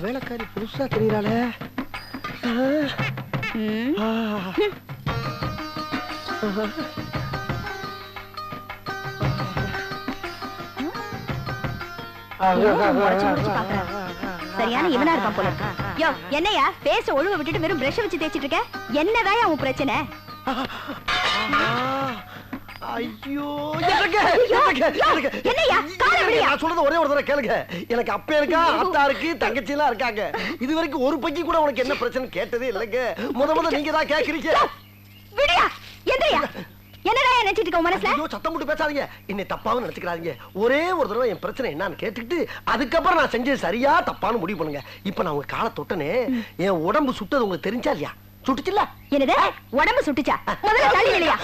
வேலைக்காரி புதுசா தெரியறாளே. சரியான இவனா இருப்பான் போல. யோ என்னையா பேச ஒழுவ விட்டுட்டு வெறும் பிரஷ் வச்சு தேய்ச்சிட்டு இருக்க? என்னதான் உன் பிரச்சனை? ஐயோ என்னையா காலை விடுயா. நான் சொல்றது ஒரே ஒரு தடவை கேளுங்க. எனக்கு அப்பா இருக்கா, அத்தா இருக்கு, தங்கச்சி எல்லாம் இருக்காங்க. இது வரைக்கும் ஒரு பக்கி கூட உனக்கு என்ன பிரச்சனை கேட்டதே இல்லைங்க. முத நீங்க தான் கேக்குறீங்க. விடுயா. என்னையா என்னடா நினைச்சிட்டு இருக்க மனசுல? ஐயோ சத்தம் போட்டு பேசாதீங்க. என்னை தப்பாவும் நினைச்சுக்கிறாதீங்க. ஒரே ஒரு தடவை என் பிரச்சனை என்னன்னு கேட்டுக்கிட்டு அதுக்கப்புறம் நான் செஞ்சது சரியா தப்பான்னு முடிவு பண்ணுங்க. இப்ப நான் உங்க காலை தொட்டனே, என் உடம்பு சுட்டது உங்களுக்கு தெரிஞ்சா இல்லையா? சுட்டுச்சுல்ல? என்னது உடம்பு சுட்டுச்சா? முதல்ல தள்ளி இல்லையா?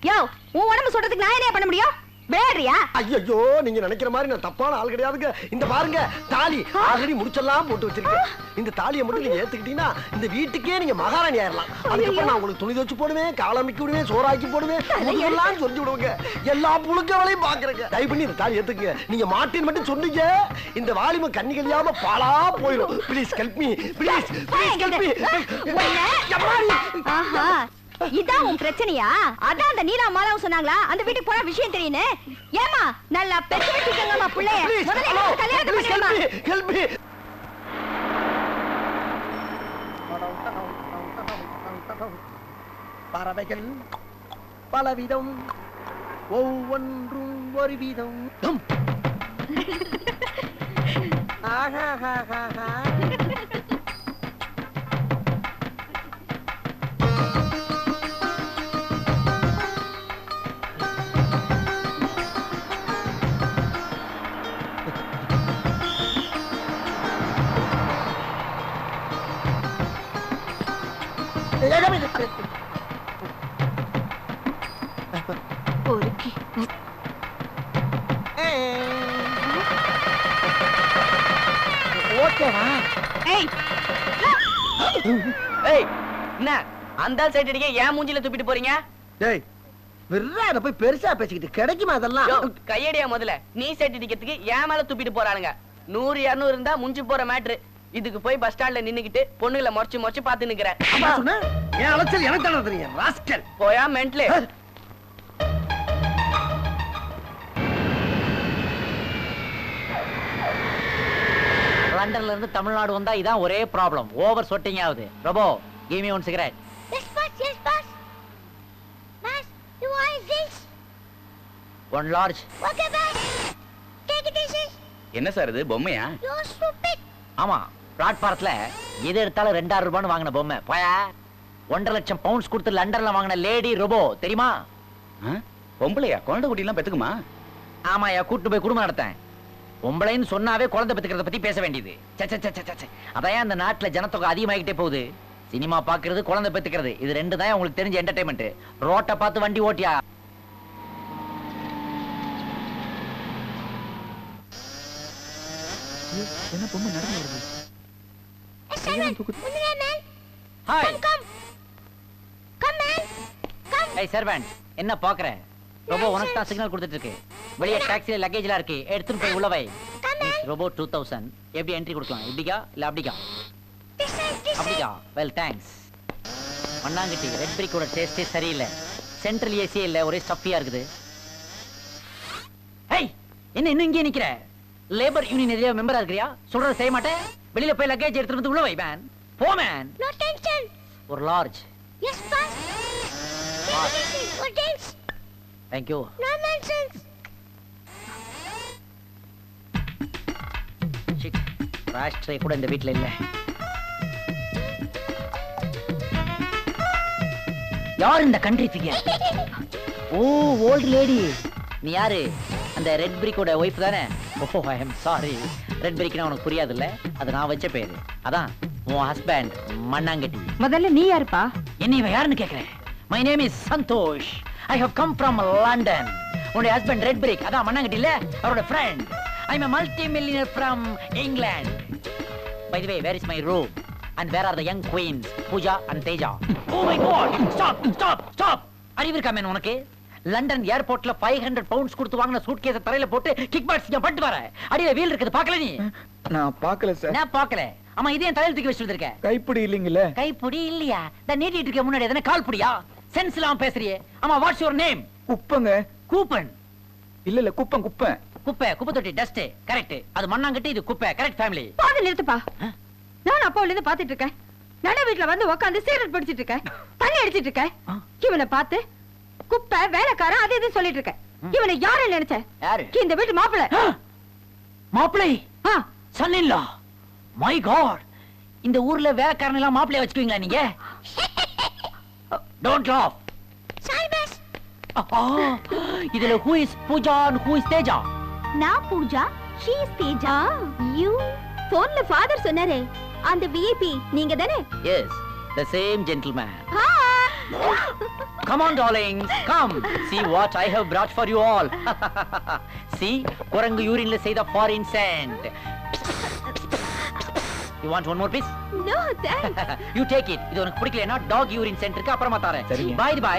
யோ உன் உடம்பு சுடுறதுக்கு நான் என்ன பண்ண முடியும்? விளையாடுறியா? ஐயோ நீங்க நினைக்கிற மாதிரி நான் தப்பான ஆள் கிடையாதுங்க. இந்த பாருங்க தாலி ஆல்ரெடி முடிச்செல்லாம் போட்டு வச்சிருக்கேன். இந்த தாலியை மட்டும் நீங்க ஏத்துக்கிட்டீங்கன்னா இந்த வீட்டுக்கே நீங்க மகாராணி ஆயிரலாம். அதுக்கப்புறம் நான் உங்களுக்கு துணி துவச்சு போடுவேன், காலமிக்கி விடுவேன், சோறாக்கி போடுவேன், எல்லாம் சொல்லி விடுவேங்க. எல்லா புழுக்க வேலையும் பாக்குறேங்க. தயவு பண்ணி இந்த தாலி ஏத்துக்குங்க. நீங்க மாட்டின்னு மட்டும் சொன்னீங்க, இந்த வாலிம கண்ணி கழியாம பாலா போயிடும். Please help me, please please help me. ஆஹா இதான் உன் பிரச்சனையா? அதான் அந்த நீலா மாலாவும் சொன்னாங்களா அந்த வீட்டுக்கு போற விஷயம் தெரியுன்னு. ஏமா நல்லா பெத்து வச்சிருக்கங்கம்மா புள்ளைய. முதல்ல கல்யாணம் பண்ணிடுமா? Help me. பறவைகள் பலவிதம், ஒவ்வொன்றும் ஒரு விதம். அந்த சைடு அடிக்க ஏன் மூஞ்சில துப்பிட்டு போறீங்க? டேய் விர்றாத போய் பெருசா பேசிக்கிட்டு கிடைக்குமா அதெல்லாம்? கையடியா முதல்ல. நீ சைடு அடிக்கிறதுக்கு ஏன் மேல துப்பிட்டு போறானுங்க. 100 200 இருந்தா முஞ்சி போற மேட்ரு. இதுக்கு போய் பஸ் ஸ்டாண்ட்ல நின்னுக்கிட்டு பொண்ணுகளை முறைச்சு பாத்து நிக்கிறேன். ஏன் அலைச்சல் எனக்கு தானே தெரியும் ராஸ்கல். போயா மென்ட்லே. லண்டன்ல இருந்து தமிழ்நாடு வந்தா இதான் ஒரே ப்ராப்ளம். ஓவர் சொட்டிங் ஆகுது. Robo give me one cigarette. Yes boss, yes boss. Boss, you want this? One large. Okay boss. Take it easy. என்ன சார் இது பொம்மையா? You stupid. ஆமா பிளாட்பாரத்துல எது எடுத்தாலும் 2000 ரூபான்னு வாங்கின பொம்மை. போயா 1.5 லட்சம் பவுண்ட்ஸ் கொடுத்து லண்டன்ல வாங்கின லேடி ரோபோ தெரியுமா? பொம்பளையா? குழந்தை குட்டி எல்லாம் பெத்துக்குமா? ஆமாயா கூட்டு போய் குடும்பம் நடத்தேன். பொம்பளைன்னு சொன்னாவே குழந்தை பெத்துக்கிறத பத்தி பேச வேண்டியது. அதான் அந்த நாட்டுல ஜனத்தொகை அதிகமாகிட்டே போகுது. சினிமா பாக்குறது, குழந்தை பெத்துக்கிறது, இது ரெண்டு தான் உங்களுக்கு தெரிஞ்ச என்டர்டைன்மெண்ட். ரோட்டை பார்த்து வண்டி ஓட்டியா. என்ன பொம்மை நடந்து வருது? ஹாய் ஏய் சர்வன்ட் என்ன பாக்குற? ரோபோ உனக்கு தான் சிக்னல் கொடுத்துட்டு இருக்கு. வெளியே டாக்ஸில லக்கேஜ்லாம் இருக்கு, எடுத்துட்டு போய் உள்ள வை. ரோபோ 2000 எப்படி என்ட்ரி கொடுக்கலாம்? இப்படிக்கா இல்ல அப்படிக்கா? அப்படிக்கா. Well thanks. மண்ணாங்கட்டி ரெட் பிரிக்கோட டேஸ்டே சரியில்லை. சென்ட்ரல் ஏசி இல்ல, ஒரே ஸ்டஃபியா இருக்குது. ஏய் என்ன இன்னும் இங்கே நிக்கிற? லேபர் யூனியன் ஏரியா மெம்பரா இருக்கறியா? சொல்றத செய்ய மாட்டே. வெளியில போய் லக்கேஜ் எடுத்துட்டு வந்து உள்ள வை மேன். போ மேன். No tension. ஒரு large. Yes boss. Good thanks. Thank you. No nonsense. Shit. ராஷ் ட்ரை கூட இந்த வீட்ல இல்ல. யார் இந்த country figure? Oh old lady. நீ யாரு? அந்த ரெட் பிரிக்கோட வைஃப் தானே? ஓ ஐ அம் சாரி. ரெட் பிரிக்னா உனக்கு புரியாதுல்ல, அது நான் வச்ச பேரு. அதான் உன் ஹஸ்பண்ட் மண்ணாங்கட்டி. முதல்ல நீ யாருப்பா? என்ன இவ யாருன்னு கேக்குறேன்? My name is Santhosh. I have come from London. உன்னுடைய ஹஸ்பண்ட் ரெட் பிரிக், அதான் மண்ணாங்கட்டி இல்ல, அவரோட friend. I am a multi-millionaire from England. By the way, where is my room? And where are the young queens, Pooja and Teja? Oh my God! Stop! அறிவு இருக்கா man உனக்கு? London ஏர்போர்ட்ல 500 pounds கொடுத்து வாங்கின சூட்கேஸை தரையில போட்டு கிக் பாக்ஸ் பட்டு வர. அடியில வீல் இருக்குது, பார்க்கல நீ? நான் பார்க்கல சார். நான் பார்க்கல. ஆமா இது ஏன் தலையில தூக்கி வச்சுட்டு இருக்க? கைப்பிடி இல்லைங்கல்ல. கைப்புடி இல்லையா? இந்த நீட்டிட்டு இருக்க முன்னாடி எதனா கால் புடியா? சென்ஸ் இல்லாம பேசுறியே. ஆமா வாட்ஸ் யுவர் நேம்? குப்பங்க. கூப்பன். இல்ல குப்பம் குப்பம். குப்பை குப்பை தொட்டி டஸ்ட் கரெக்ட். அது மண்ணாங்கட்டி இது குப்பை கரெக்ட் ஃபேமிலி. பாதி நிறுத்துப்பா. நான் அப்பாவுல இருந்து பாத்துட்டு இருக்கேன். நட வீட்டுல வந்து உட்காந்து சிகரெட் பிடிச்சிட்டு இருக்கேன். தண்ணி அடிச்சிட்டு இருக்கேன். இவனை பார்த்து குப்பை வேலைக்காரன் அது இது சொல்லிட்டு இருக்கேன். இவனை யாரு நினைச்ச? யாரு? இந்த வீட்டு மாப்பிள்ளை. மாப்பிளை son in law. My god. இந்த ஊர்ல வேலைக்காரன் எல்லாம் மாப்பிளைய வச்சுக்குவீங்களா நீங்க? Don't laugh. சைபஸ். இதுல who is Pooja and who is Teja? நான் Pooja, she is Teja. you போன்ல ஃாதர் சொன்னாரே அந்த விஐபி நீங்க தானே? Yes, the same gentleman. Come on darlings, come. See what I have brought for you all. See, குரங்கு யூரின்ல செய்த foreign scent. You want one more piece? No, thanks. You take it. இது உனக்கு பிடிக்கலனா dog urine scent இருக்கு அப்புறமா தரேன். சரிங்க. By the by,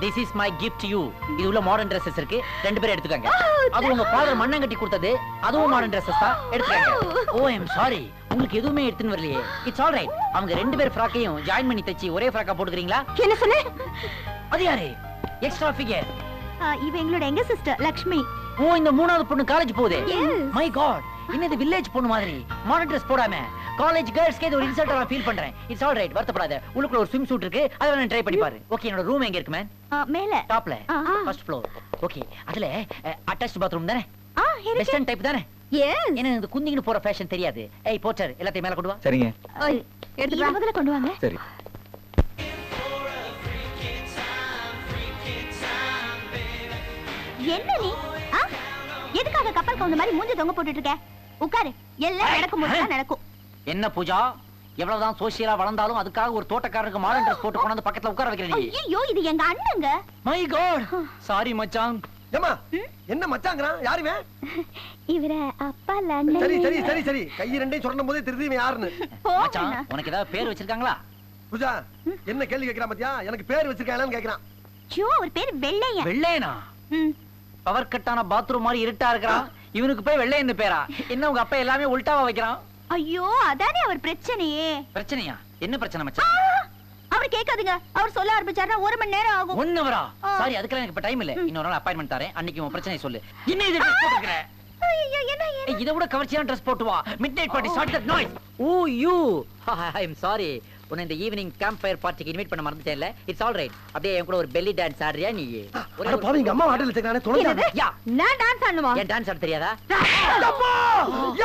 this is my gift to you. இது உள்ள மாடர்ன் Dresses இருக்கு. ரெண்டு பேரும் எடுத்துக்கங்க. அது உங்க ஃாதர் மண்ணங்கட்டி கொடுத்தது. அதுவும் மாடர்ன் Dresses தான். எடுத்துக்கங்க. Oh, I am sorry. உங்களுக்கு எதுவுமே எடுத்துன்னு வரலையே. It's all right. அவங்க ரெண்டு பேர் ஃப்ராக்கையும் ஜாயின் பண்ணி தச்சி ஒரே ஃப்ராக்கா போட்டுக்கிறீங்களா? என்ன சொன்னே? அது யாரு? Extra figure. இவ எங்களோட எங்க சிஸ்டர் லக்ஷ்மி. ஓ இந்த மூணாவது பொண்ணு காலேஜ் போகுது. Yes. My god. இன்னது வில்லேஜ் பொண்ணு மாதிரி மாடர்ன் Dress போடாம காலேஜ் கேர்ள்ஸ்க்கு இது ஒரு இன்சல்ட்டா நான் ஃபீல் பண்றேன். It's all right. வருத்தப்படாத. உள்ளுக்குள்ள ஒரு ஸ்விம் சூட் இருக்கு. அத நான் ட்ரை பண்ணி பாரு. ஓகே என்னோட ரூம் எங்க இருக்கு மேன்? மேல. டாப்ல. First floor. ஓகே. அதுல அட்டாச்ட் பாத்ரூம் தானே? இருக்கு. வெஸ்டர்ன் டைப் தானே? எஸ். எனக்கு இந்த குந்திங்கன்னு போற ஃபேஷன் தெரியாது. ஏய் போச்சர் எல்லாத்தையும் மேல கொண்டு வா. சரிங்க. எடுத்து வா. முதல்ல கொண்டு வாங்க. சரி. என்ன நீ? எதுக்காக கப்பல் கவுந்த மாதிரி மூஞ்சி தொங்க போட்டுட்டு இருக்க? உட்காரு. எல்லாம் நடக்கும் போது தான் நடக்கும். என்ன பூஜா? எவ்வளவுதான் சோசியலா வளர்ந்தாலும் அதுக்காக ஒரு தோட்டக்காரருக்கு மாடர்ன் Dress போட்டு கொண்டு வந்து பக்கத்துல உட்கார வைக்கிற நீ. ஐயோ இது எங்க அண்ணங்க. My God. சாரி மச்சான். ஏமா என்ன மச்சாங்கறான்? யாருமே? இவர அப்பா லண்டன். சரி சரி சரி சரி. கை ரெண்டையும் சொன்னும் போதே தெரியுது இவன் யாருன்னு. மச்சான் உனக்கு ஏதாவது பேர் வச்சிருக்காங்களா? பூஜா என்ன கேள்வி கேக்குறான் பாத்தியா? எனக்கு பேர் வச்சிருக்காங்களான்னு கேக்குறான். ஜோ அவர் பேர் வெள்ளையன். வெள்ளையனா? பவர் கட்டான பாத்ரூம் மாதிரி இருட்டா இருக்கறான். இவனுக்கு போய் வெள்ளையன்னு பேரா? என்ன உங்க அப்பா எல்லாமே உல்டாவா வைக்கறான்? ஐயோ அதானே அவர் பிரச்சனையே. பிரச்சனையா? என்ன பிரச்சனை மச்சான்? அவர் கேட்காதுங்க. அவர் சொல்ல ஆரம்பிச்சாருன்னா 1 மணி நேரம் ஆகும். 1 ஹவரா? சாரி அதுக்கெல்லாம் எனக்கு இப்ப டைம் இல்ல. இன்னொரு நாள் அப்பாயின்மென்ட் தரேன். அன்னைக்கு உன் பிரச்சனை சொல்லு. என்ன இது Dress போட்டுக்கற? ஐயோ என்ன ஏய் இத விட கவர்ச்சியான Dress போட்டு வா. Midnight party shut that noise. Oh you. I am sorry. உன்னை இந்த ஈவினிங் கேம்ப் ஃபயர் பார்ட்டிக்கு இன்வைட் பண்ண மறந்துட்டேன்ல. It's all right. அப்படியே என் கூட ஒரு பெல்லி டான்ஸ் ஆடுறியா நீ? அட பாவி எங்க அம்மா வாட்டல வச்சிருக்கானே தொலைஞ்சானே. யா நான் டான்ஸ் ஆடணுமா? ஏன் டான்ஸ் ஆட தெரியாதா? அப்பா!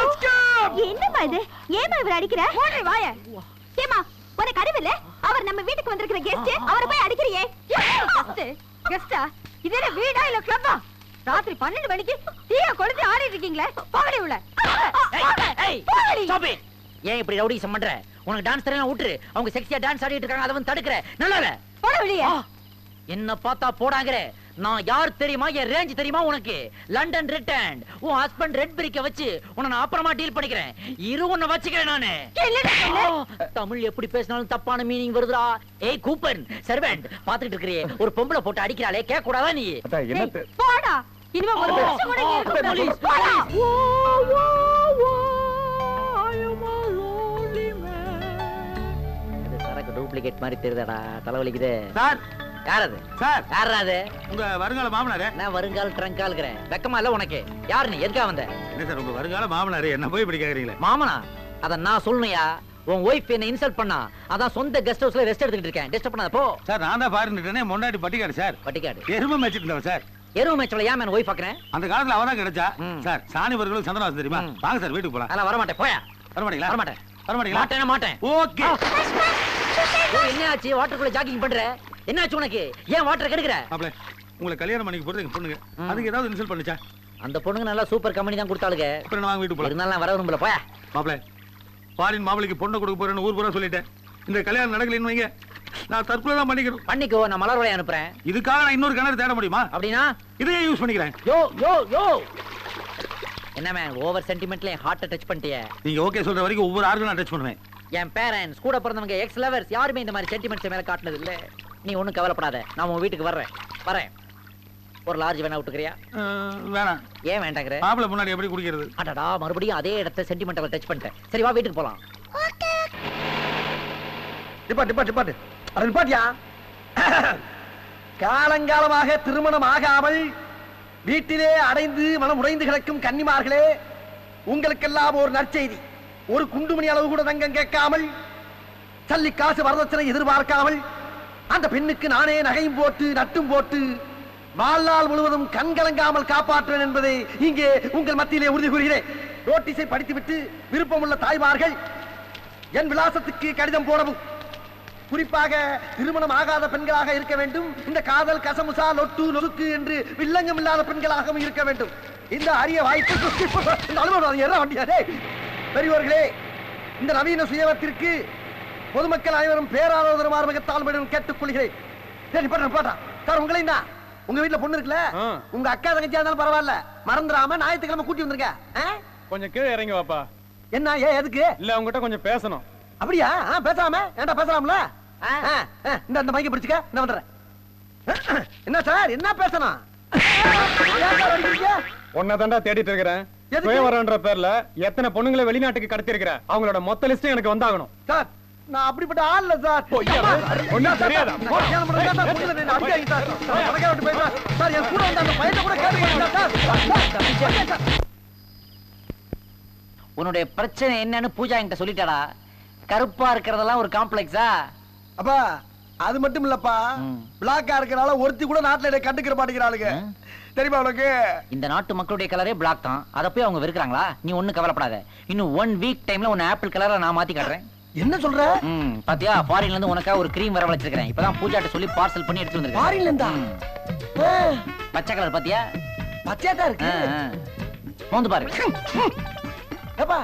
எஸ்கேப்! என்னம்மா இது? ஏமா இவர அடிக்கிற? ஓடி வாயே. ஏமா உனக்கு அறிவில்ல? அவர் நம்ம வீட்டுக்கு வந்திருக்கிற கெஸ்ட். அவரை போய் அடிக்கிறியே. கெஸ்டா? இது என்ன வீடா இல்ல கிளப்பா? ராத்திரி 12 மணிக்கு தீய கொளுத்தி ஆடிட்டு இருக்கீங்களே. போகடி உள்ள. ஏய் ஸ்டாப் இட். ஏன் இப்படி ரவுடிசம் பண்ற? உனக்கு டான்ஸ் தெரியல விட்டுரு. அவங்க செக்ஸியா டான்ஸ் ஆடிட்டு இருக்காங்க. அத வந்து தடுக்கற. நல்லா இல்ல. போட வெளிய. என்ன பார்த்தா போடாங்கற. நான் யார் தெரியுமா? என் ரேஞ்ச் தெரியுமா உனக்கு? London return. உன் ஹஸ்பண்ட் ரெட் பிரிக்க வச்சு உன்னை நான் அப்புறமா டீல் பண்ணிக்கிறேன். இரு உன்னை வச்சுக்கிறேன் நானு. தமிழ் எப்படி பேசினாலும் தப்பான மீனிங் வருதுடா. ஏய் கூப்பன் சர்வெண்ட் பாத்துட்டு இருக்கறியே ஒரு பொம்பளை போட்டு அடிக்கறாளே கேட்க கூடாதா நீ? அத்தா என்ன போடா. இனிமே ஒரு நிமிஷம் கூட இங்க இருக்க கூடாது. போடா. டூப்ளிகேட் மாதிரி தெரியுதாடா. தலைவலிக்குது. சார் யார் அது? சார் யார் அது? உங்க வருங்கால மாமனாரே. நான் வருங்கால் ட்ரங்கால்ங்கறேன். வெக்கமா இல்ல உனக்கு? யார் நீ? எதுக்கா வந்த? என்ன சார் உங்க வருங்கால மாமனாரே என்ன போய் இப்படி கேக்குறீங்களே? மாமனா? அத நான் சொல்லணும்யா. உன் ஒய்ஃப் என்ன இன்சல்ட் பண்ணா. அதான் சொந்த கெஸ்ட் ஹவுஸ்ல ரெஸ்ட் எடுத்துக்கிட்டு இருக்கேன். டிஸ்டர்ப் பண்ணாத போ. சார் நான் தான் பாருன்னுட்டேனே முன்னாடி பட்டிக்காடு சார். பட்டிக்காடு. எருமை மேய்ச்சிட்டு இருந்தவன் சார். எருமை மேட்ச்ல ஏன் மேன் ஒய்ஃப் ஆக்குறேன்? அந்த காலத்துல அவதான் கிடைச்சா. ம். சார் சாணி வர்களுக்கு சந்தனவாசம் தெரியுமா? வாங்க சார் வீட்டுக்கு போலாம். அதெல்லாம் வர மாட்டேன். போயா. வர மாட்டீங்களா? வர மாட்டேன். வர மாட்டீங்களா? மாட்டேனா மாட்டேன். ஓகே. என்ன ஆச்சு? வாட்டருக்குள்ள ஜாகிங் பண்ற? என்ன ஆச்சு உனக்கு? ஏன் வாட்டர் கெடுக்குற? மாப்ள உங்களை கல்யாணம் பண்ணிக்க போறது எங்க பொண்ணுங்க. அதுக்கு ஏதாவது இன்சல்ட் பண்ணுச்சா? அந்த பொண்ணுங்க நல்லா சூப்பர் கம்பெனி தான் கொடுத்தாளுங்க. அப்புறம் வாங்க வீட்டுக்கு போலாம். இருந்தாலும் நான் வர விரும்பல. போயா. மாப்ள பாரின் மாப்பிளைக்கு பொண்ணை கொடுக்க போறேன்னு ஊர் பூரா சொல்லிட்டேன். இந்த கல்யாணம் நடக்கலன்னு வைங்க நான் தற்கொலை தான் பண்ணிக்கிறேன். பண்ணிக்கோ. நான் மலர் வளைய அனுப்புறேன். இதுக்காக நான் இன்னொரு கிணறு தேட முடியுமா? அப்படின்னா இதையே யூஸ் பண்ணிக்கிறேன். யோ யோ யோ என்ன மேன் ஓவர் சென்டிமெண்ட்ல என் ஹார்ட்டை டச் பண்ணிட்டியே. நீங்க ஓகே சொல்ற வரைக்கும் ஒவ்வொரு ஆர்கனும் நான் டச் பண்ணுவேன். என் பேரண்ட்ஸ் கூட பிறந்தவங்க எக்ஸ் லவர்ஸ் யாருமே இந்த மாதிரி சென்டிமெண்ட்ஸ் மேல காட்டினது இல்ல. நீ ஒண்ணும் கவலைப்படாத. நான் உன் வீட்டுக்கு வரேன். ஒரு லார்ஜ் வேணா விட்டுக்கிறியா? வேணாம். ஏன் வேண்டாங்கிற? மாப்பிள்ளை முன்னாடி எப்படி குடிக்கிறது? அடடா, மறுபடியும் அதே இடத்தை சென்டிமெண்டல் டச் பண்ணிட்டேன். சரி வா வீட்டுக்கு போலாம். டிபாட்டு அட நிப்பாட்டியா. காலங்காலமாக திருமணம் ஆகாமல் வீட்டிலே அடைந்து மனம் உடைந்து கிடக்கும் கன்னிமார்களே, உங்களுக்கெல்லாம் ஒரு நற்செய்தி. ஒரு குண்டுமணி அளவு கூட தங்கம் கேட்காமல், சல்லி காசு வரதட்சணை எதிர்பார்க்காமல், அந்த பெண்ணுக்கு நானே நகையும் போட்டு நட்டும் போட்டு வாழ்நாள் முழுவதும் கண்கலங்காமல் காப்பாற்றுவேன் என்பதை இங்கே உங்கள் மத்தியிலே உறுதி கூறுகிறேன். நோட்டீஸை படித்துவிட்டு விருப்பமுள்ள தாய்மார்கள் என் விலாசத்துக்கு கடிதம் போடவும். குறிப்பாக திருமணம் ஆகாத பெண்களாக இருக்க வேண்டும். இந்த காதல் கசமுசா லொட்டு நொறுக்கு என்று வில்லங்கம் இல்லாத பெண்களாகவும் இருக்க வேண்டும். இந்த அரிய வாய்ப்பு பெரியவர்களே, இந்த நவீன சுயவத்திற்கு பொதுமக்கள் அனைவரும் பேராதரவு மார்மகத்தால் கேட்டுக் கொள்கிறேன். சார் உங்களையும் தான், உங்க வீட்டுல பொண்ணு இருக்குல்ல, உங்க அக்கா தங்கச்சியா இருந்தாலும் பரவாயில்ல, மறந்துடாம ஞாயிற்றுக்கிழமை கூட்டி வந்திருக்க. கொஞ்சம் கீழே இறங்கி வாப்பா. என்ன ஏன் எதுக்கு? இல்ல உங்ககிட்ட கொஞ்சம் பேசணும். அப்படியா? பேசாம ஏன்டா பேசலாம்ல. இந்த மைக்க பிடிச்சுக்க, நான் வந்துடுறேன். என்ன சார் என்ன பேசணும்? உன்னை தாண்டா தேடிட்டு இருக்கிறேன். எதுக்கு? சுயவரன்ற பேர்ல எத்தனை பொண்ணுங்களை வெளிநாட்டுக்கு கடத்தி இருக்கிற, அவங்களோட மொத்த லிஸ்ட் எனக்கு வந்தாகணும். சார் நான் அப்படிப்பட்ட ஆள் இல்ல சார். ஒண்ணும் தெரியாதா? சார் என் கூட வந்த அந்த பையனை கூட கேட்டு. உன்னுடைய பிரச்சனை என்னன்னு பூஜா என்கிட்ட சொல்லிட்டாடா. கருப்பா இருக்கிறதெல்லாம் ஒரு காம்ப்ளெக்ஸா? அப்பா அது மட்டும் இல்லப்பா, பிளாக்கா இருக்கறனால ஒருத்தி கூட நாட்டுல கண்டுக்கிற மாட்டேங்கிறாளுங்க. தெரியுமா உனக்கு? இந்த நாட்டு மக்களுடைய கலரே பிளாக் தான். அத போய் அவங்க வெறுக்கறாங்களா? நீ ஒண்ணும் கவலைப்படாத. இன்னும் 1 வீக் டைம்ல உன்னை ஆப்பிள் கலரா நான் மாத்தி காட்டுறேன். என்ன சொல்ற? பாத்தியா, ஃபாரின்ல இருந்து உனக்கா ஒரு கிரீம் வர வச்சிருக்கேன். இப்பதான் பூஜாட்ட சொல்லி பார்சல் பண்ணி எடுத்து வந்திருக்கேன். ஃபாரின்ல இருந்தா? பச்சை கலர் பாத்தியா? பச்சையா தான் இருக்கு. மோந்து பாரு. ஏப்பா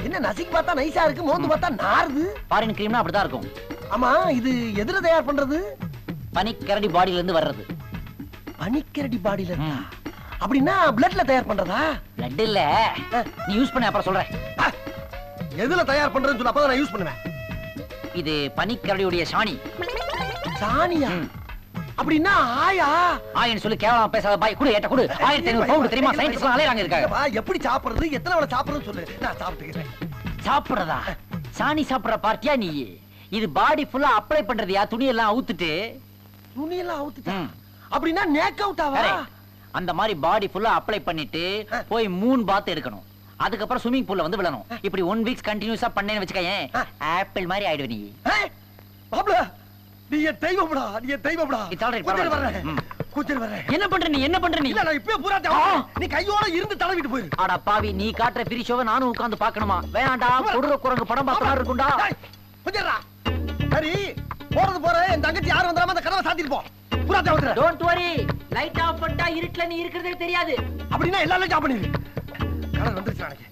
என்ன நசிக்கு பார்த்தா நைஸா இருக்கு, மோந்து பார்த்தா நாறுது. ஃபாரின் கிரீம்னா அப்படிதான் இருக்கும். ஆமா இது எதுல தயார் பண்றது? பனிக்கரடி பாடியில இருந்து வர்றது. பனிக்கரடி பாடியில இருந்தா? அப்படின்னா பிளட்ல தயார் பண்றதா? பிளட் இல்ல, நீ யூஸ் பண்ண அப்புறம் சொல்றேன். எதுல தயார் பண்றேன்னு சொல்ல, அப்பதான் நான் யூஸ் பண்ணுவேன். இது பனிக்கரடியுடைய சாணி. சாணியா? அப்படின்னா ஆயா? ஆயன்னு சொல்லி கேவலமா பேசாத பாய். குடு ஏட்ட குடு. 1500 பவுண்ட் தெரியுமா? சயின்டிஸ்ட் எல்லாம் அலையறாங்க இருக்காங்க. எப்படி சாப்பிடுறது, எத்தனை வேளை சாப்பிடுறதுன்னு சொல்லு, நான் சாப்பிட்டுக்கிறேன். சாப்பிடுறதா? சாணி சாப்பிடுற பார்ட்டியா நீ? இது பாடி ஃபுல்லா அப்ளை பண்றதியா? துணி எல்லாம் அவுத்துட்டு. துணி எல்லாம் அவுத்துட்டா? அப்படின்னா நேக் அவுட்டாவா? அந்த மாதிரி பாடி ஃபுல்லா அப்ளை பண்ணிட்டு போய் 3 பாத் எடுக்கணும். அதுக்கப்புறம் ஸ்விமிங் பூல்ல வந்து விழணும். இப்படி 1 வீக்ஸ் கண்டினியூஸா பண்ணேன்னு வெச்சுக்கயேன், ஆப்பிள் மாதிரி ஆயிடுவ நீ. பாப்ல நீ தெய்வம்டா, நீ தெய்வம்டா. It's all right, கூச்சல் பரவாயில்ல. வரேன், கூச்சல் வரேன். என்ன பண்ற நீ? என்ன பண்ற நீ? இல்ல நான் இப்பவே பூரா நீ கையோட இருந்து தடவிட்டு போயிரு. அட பாவி, நீ காட்டுற ஃப்ரீ ஷோவை நானும் உட்கார்ந்து பார்க்கணுமா? வேணாம்டா, கொடுற குரங்கு படம் பார்த்த மாதிரி இருக்கும்டா. கொஞ்சம்டா. சரி போற என் தங்கச்சி யார் வந்தாலும் அந்த கதவை சாத்திட்டு போ. பூரா தடவிட்டு. டோன்ட் வரி, லைட் ஆஃப் பண்ணிட்டா இருட்டுல நீ இருக்கிறதே தெரியாது. அப்படின்னா எல்லாரும் ஜாப் பண்ணிரு. கடன் வந்துருச்சு எனக்கு.